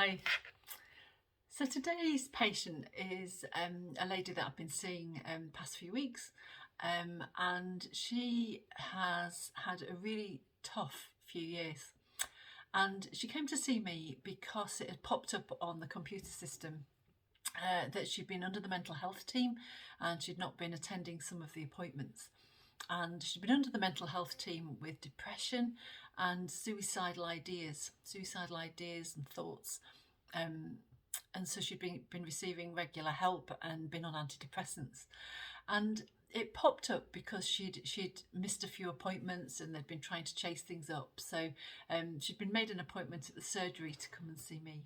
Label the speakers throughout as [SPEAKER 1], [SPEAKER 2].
[SPEAKER 1] Hi. So today's patient is a lady that I've been seeing past few weeks, and she has had a really tough few years. And she came to see me because it had popped up on the computer system that she'd been under the mental health team and she'd not been attending some of the appointments. And she'd been under the mental health team with depression and suicidal ideas and thoughts. And so she'd been receiving regular help and been on antidepressants. And it popped up because she'd missed a few appointments and they'd been trying to chase things up. So she'd been made an appointment at the surgery to come and see me.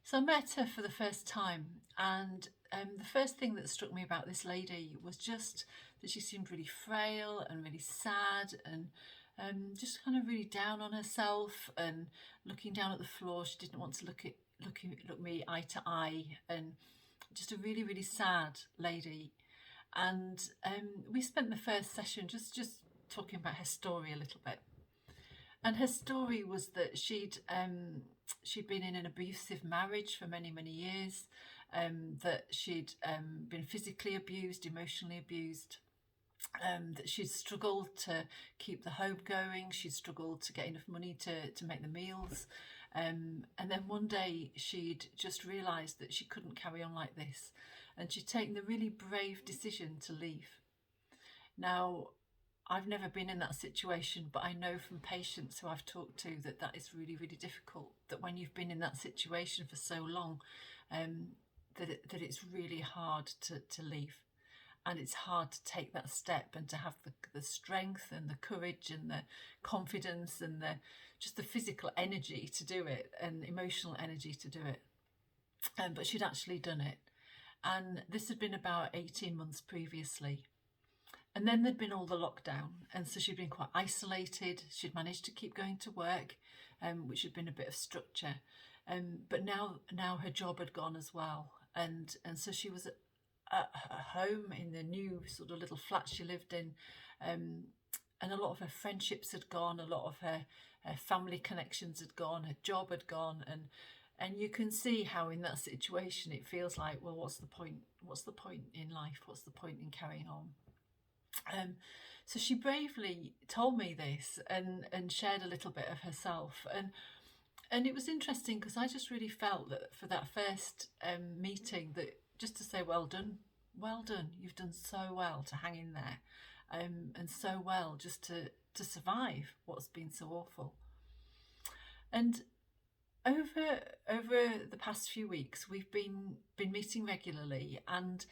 [SPEAKER 1] So I met her for the first time, and the first thing that struck me about this lady was just that she seemed really frail and really sad and just kind of really down on herself and looking down at the floor. She didn't want to look me eye to eye, and just a really, really sad lady. And we spent the first session just talking about her story a little bit. And her story was that she'd been in an abusive marriage for many, many years, that she'd been physically abused, emotionally abused, that she'd struggled to keep the home going, she'd struggled to get enough money to make the meals. And then one day she'd just realised that she couldn't carry on like this, and she'd taken the really brave decision to leave. Now, I've never been in that situation, but I know from patients who I've talked to that is really, really difficult. That when you've been in that situation for so long, that it's really hard to leave, and it's hard to take that step and to have the strength and the courage and the confidence and just the physical energy to do it and emotional energy to do it. But she'd actually done it, and this had been about 18 months previously. And then there'd been all the lockdown, and so she'd been quite isolated. She'd managed to keep going to work, which had been a bit of structure, but now her job had gone as well, and so she was at her home in the new sort of little flat she lived in, and a lot of her friendships had gone, a lot of her family connections had gone, her job had gone, and you can see how in that situation it feels like, well, what's the point? What's the point in life? What's the point in carrying on? So she bravely told me this and shared a little bit of herself, and it was interesting because I just really felt that for that first meeting, that just to say well done, you've done so well to hang in there, and so well just to survive what's been so awful. And over the past few weeks, we've been meeting regularly, and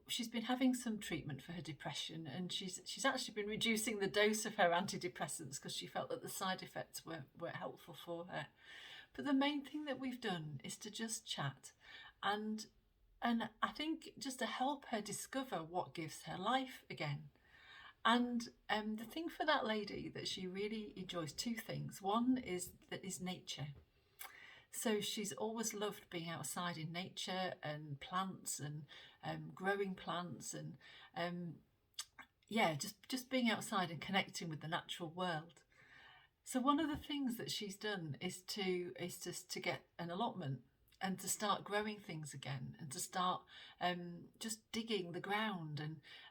[SPEAKER 1] she's been having some treatment for her depression, and she's actually been reducing the dose of her antidepressants because she felt that the side effects weren't helpful for her. But the main thing that we've done is to just chat, and I think just to help her discover what gives her life again. And the thing for that lady that she really enjoys, two things. One is nature. So she's always loved being outside in nature and plants and growing plants and just being outside and connecting with the natural world. So one of the things that she's done is to get an allotment and to start growing things again, and to start just digging the ground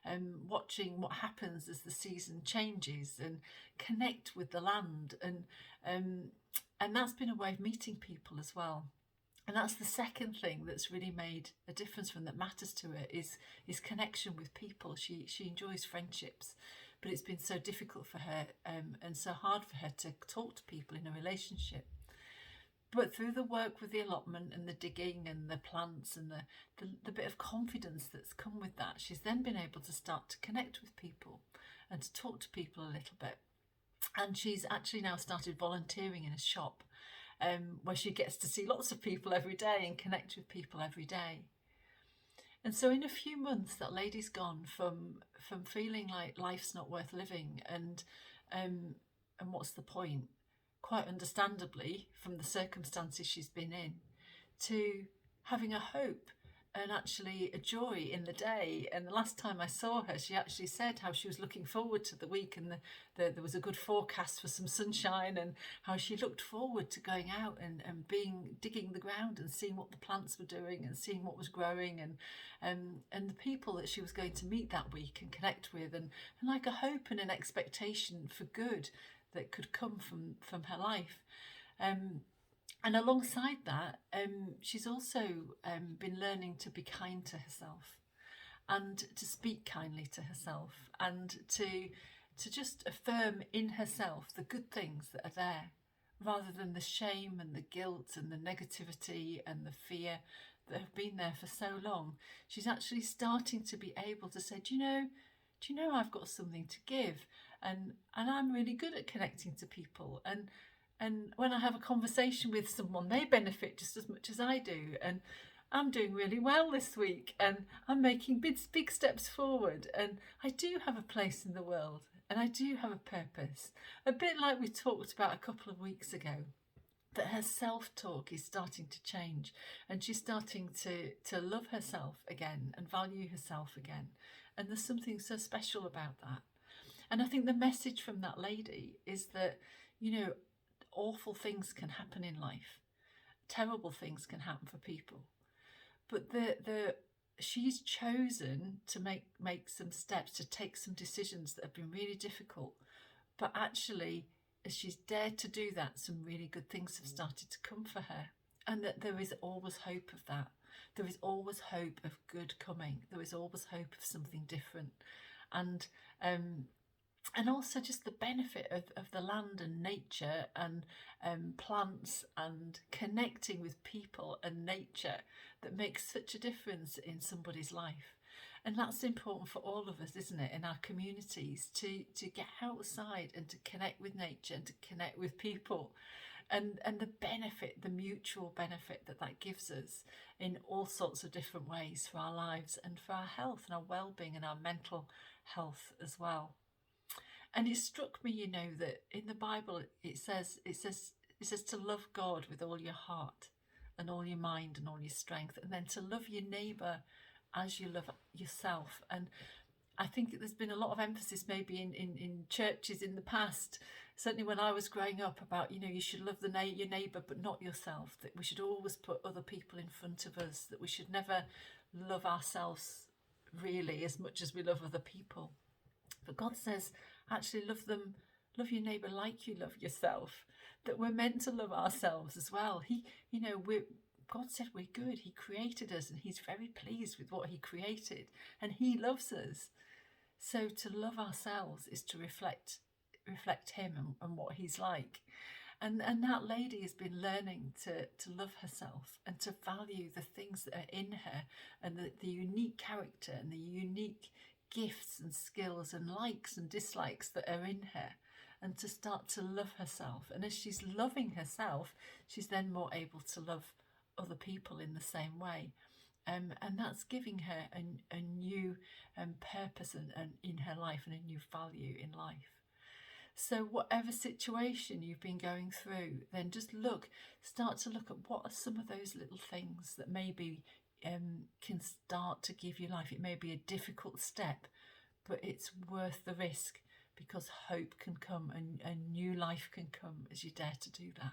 [SPEAKER 1] and watching what happens as the season changes, and connect with the land, and that's been a way of meeting people as well. And that's the second thing that's really made a difference from that matters to her is connection with people. She enjoys friendships, but it's been so difficult for her and so hard for her to talk to people in a relationship. But through the work with the allotment and the digging and the plants and the bit of confidence that's come with that, she's then been able to start to connect with people and to talk to people a little bit. And she's actually now started volunteering in a shop where she gets to see lots of people every day and connect with people every day. And so in a few months, that lady's gone from feeling like life's not worth living and what's the point, quite understandably from the circumstances she's been in, to having a hope and actually a joy in the day. And the last time I saw her, she actually said how she was looking forward to the week, and there was a good forecast for some sunshine, and how she looked forward to going out and digging the ground and seeing what the plants were doing and seeing what was growing, and the people that she was going to meet that week and connect with, and like a hope and an expectation for good that could come from her life. And alongside that, she's also been learning to be kind to herself, and to speak kindly to herself, and to just affirm in herself the good things that are there, rather than the shame and the guilt and the negativity and the fear that have been there for so long. She's actually starting to be able to say, do you know I've got something to give, and I'm really good at connecting to people, and when I have a conversation with someone, they benefit just as much as I do. And I'm doing really well this week, and I'm making big steps forward. And I do have a place in the world, and I do have a purpose. A bit like we talked about a couple of weeks ago, that her self-talk is starting to change, and she's starting to love herself again and value herself again. And there's something so special about that. And I think the message from that lady is that, awful things can happen in life. Terrible things can happen for people. But she's chosen to make some steps, to take some decisions that have been really difficult. But actually, as she's dared to do that, some really good things have started to come for her. And that there is always hope of that. There is always hope of good coming. There is always hope of something different. And also just the benefit of the land and nature and plants and connecting with people and nature that makes such a difference in somebody's life. And that's important for all of us, isn't it, in our communities, to get outside and to connect with nature and to connect with people. And the benefit, the mutual benefit that gives us in all sorts of different ways for our lives and for our health and our well-being and our mental health as well. And it struck me, that in the Bible it says to love God with all your heart and all your mind and all your strength, and then to love your neighbour as you love yourself. And I think there's been a lot of emphasis maybe in churches in the past, certainly when I was growing up, about, you should love your neighbour but not yourself, that we should always put other people in front of us, that we should never love ourselves really as much as we love other people. But God says, actually love your neighbour like you love yourself, that we're meant to love ourselves as well. God said we're good. He created us, and he's very pleased with what he created, and he loves us. So to love ourselves is to reflect him and what he's like. And that lady has been learning to love herself and to value the things that are in her, and the unique character and the unique gifts and skills and likes and dislikes that are in her, and to start to love herself. And as she's loving herself, she's then more able to love other people in the same way. And that's giving her a new purpose and in her life, and a new value in life. So whatever situation you've been going through, then just start to look at what are some of those little things that maybe can start to give you life. It may be a difficult step, but it's worth the risk, because hope can come and new life can come as you dare to do that.